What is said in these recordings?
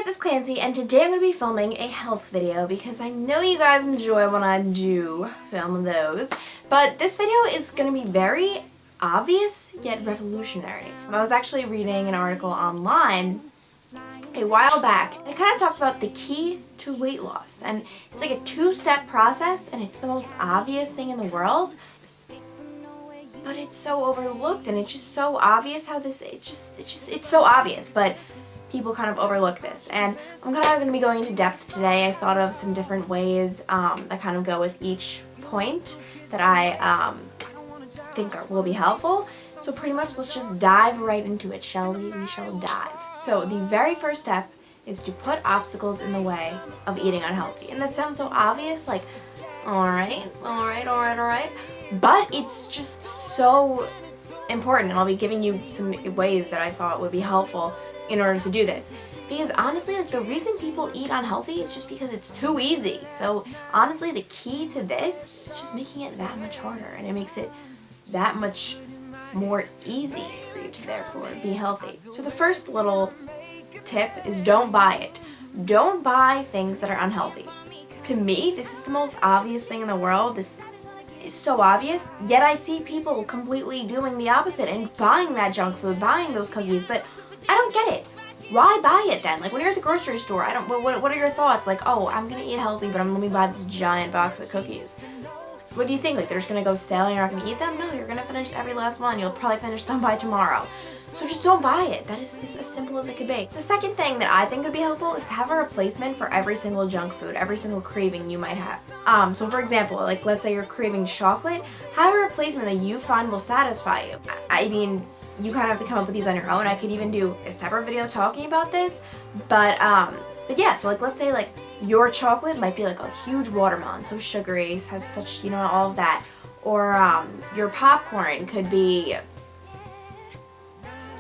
guys, it's Clancy, and today I'm going to be filming a health video because I know you guys enjoy when I do film those, but this video is going to be very obvious yet revolutionary. I was actually reading an article online a while back, and it kind of talked about the key to weight loss, and it's like a two-step process, and it's the most obvious thing in the world, but it's so overlooked, and it's just so obvious how this, it's so obvious, but people kind of overlook this. And I'm kind of going to be going into depth today. I thought of some different ways that kind of go with each point that I think will be helpful. So pretty much let's just dive right into it, shall we? We shall dive. So the very first step is to put obstacles in the way of eating unhealthy. And that sounds so obvious, like, alright. But it's just so important, and I'll be giving you some ways that I thought would be helpful in order to do this. Because honestly, like, the reason people eat unhealthy is just because it's too easy. So honestly, the key to this is just making it that much harder, and it makes it that much more easy for you to therefore be healthy. So the first little tip is don't buy it. Don't buy things that are unhealthy. To me, this is the most obvious thing in the world. This is so obvious, yet I see people completely doing the opposite and buying that junk food, buying those cookies, but I don't get it. Why buy it then? Like, when you're at the grocery store, what are your thoughts? Like, oh, I'm gonna eat healthy, but let me buy this giant box of cookies. What do you think? Like, they're just gonna go stale and you're not gonna eat them? No, you're gonna finish every last one. You'll probably finish them by tomorrow. So just don't buy it. That is as simple as it could be. The second thing that I think would be helpful is to have a replacement for every single junk food, every single craving you might have. So for example, like, let's say you're craving chocolate, have a replacement that you find will satisfy you. I mean, you kind of have to come up with these on your own. I could even do a separate video talking about this, but yeah, so like, let's say like your chocolate might be like a huge watermelon, so sugary, have such, you know, all of that, or your popcorn could be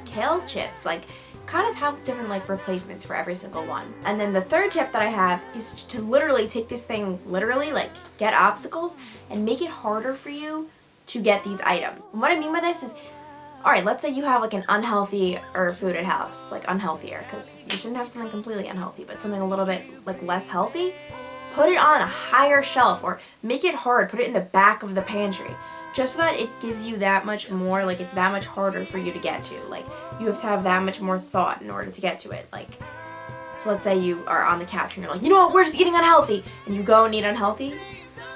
kale chips, like, kind of have different like replacements for every single one. And then the third tip that I have is to literally take this thing literally, like, get obstacles and make it harder for you to get these items. And what I mean by this is, alright, let's say you have like an unhealthier food at house, like unhealthier, because you shouldn't have something completely unhealthy, but something a little bit like less healthy. Put it on a higher shelf, or make it hard, put it in the back of the pantry, just so that it gives you that much more, like, it's that much harder for you to get to. Like, you have to have that much more thought in order to get to it. Like, so let's say you are on the couch and you're like, you know what, we're just eating unhealthy, and you go and eat unhealthy,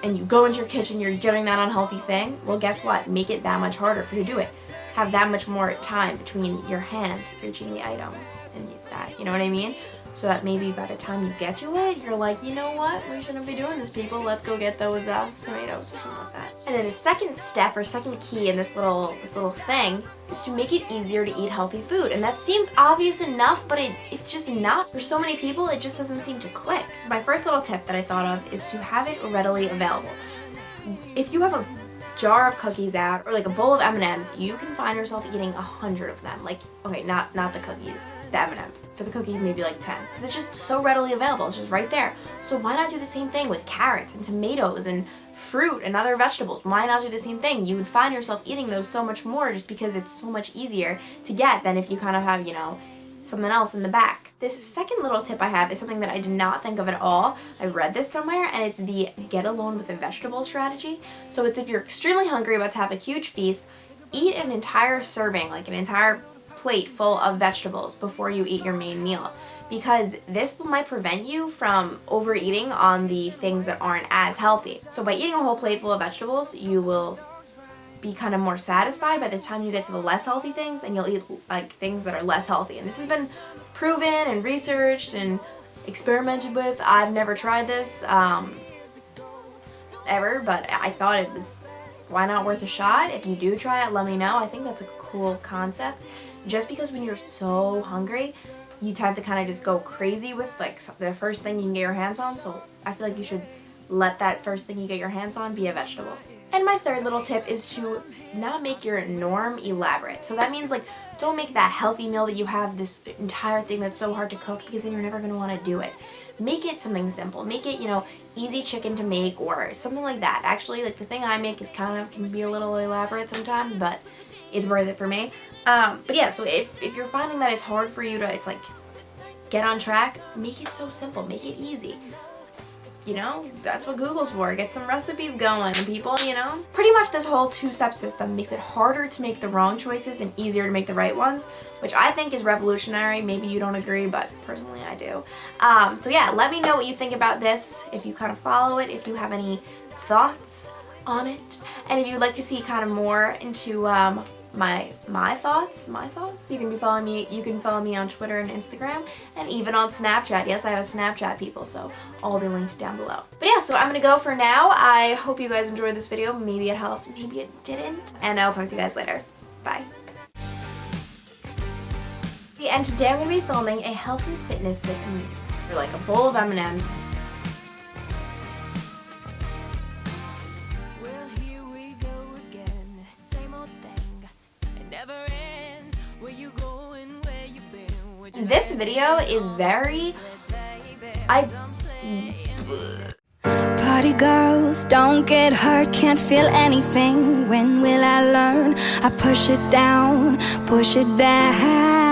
and you go into your kitchen, you're getting that unhealthy thing. Well, guess what? Make it that much harder for you to do it. Have that much more time between your hand reaching the item and that, you know what I mean? So that maybe by the time you get to it, you're like, you know what, we shouldn't be doing this, people. Let's go get those tomatoes or something like that. And then the second step or second key in this little thing is to make it easier to eat healthy food. And that seems obvious enough, but it's just not. For so many people, it just doesn't seem to click. My first little tip that I thought of is to have it readily available. If you have a jar of cookies out, or like a bowl of M&Ms, you can find yourself eating 100 of them. Like, okay, not the cookies, the M&Ms. For the cookies, maybe like 10. Because it's just so readily available. It's just right there. So why not do the same thing with carrots and tomatoes and fruit and other vegetables? Why not do the same thing? You would find yourself eating those so much more just because it's so much easier to get than if you kind of have, you know, something else in the back. This second little tip I have is something that I did not think of at all. I read this somewhere, and it's the get alone with a vegetable strategy. So it's, if you're extremely hungry, about to have a huge feast, eat an entire serving, like an entire plate full of vegetables before you eat your main meal. Because this might prevent you from overeating on the things that aren't as healthy. So by eating a whole plate full of vegetables, you will be kind of more satisfied by the time you get to the less healthy things, and you'll eat like things that are less healthy. And this has been proven and researched and experimented with. I've never tried this ever, but I thought it was, why not, worth a shot. If you do try it, let me know. I think that's a cool concept, just because when you're so hungry, you tend to kind of just go crazy with like the first thing you can get your hands on. So I feel like you should let that first thing you get your hands on be a vegetable. And my third little tip is to not make your norm elaborate. So that means, like, don't make that healthy meal that you have this entire thing that's so hard to cook, because then you're never going to want to do it. Make it something simple. Make it, you know, easy chicken to make or something like that. Actually, like, the thing I make is can be a little elaborate sometimes, but it's worth it for me. But yeah, so if you're finding that it's hard for you to, it's like get on track, make it so simple, make it easy. You know, that's what Google's for. Get some recipes going, people, you know? Pretty much this whole two-step system makes it harder to make the wrong choices and easier to make the right ones, which I think is revolutionary. Maybe you don't agree, but personally I do. So yeah, let me know what you think about this, if you kind of follow it, if you have any thoughts on it, and if you'd like to see kind of more into my thoughts, you can follow me on Twitter and Instagram, and even on Snapchat. Yes, I have a Snapchat, people, so all be linked down below. But yeah, so I'm gonna go for now. I hope you guys enjoyed this video. Maybe it helped, maybe it didn't, and I'll talk to you guys later. Bye. And today I'm gonna be filming a health and fitness with me, or like a bowl of M&Ms. This video is very, Party girls, don't get hurt, can't feel anything. When will I learn? I push it down, push it down.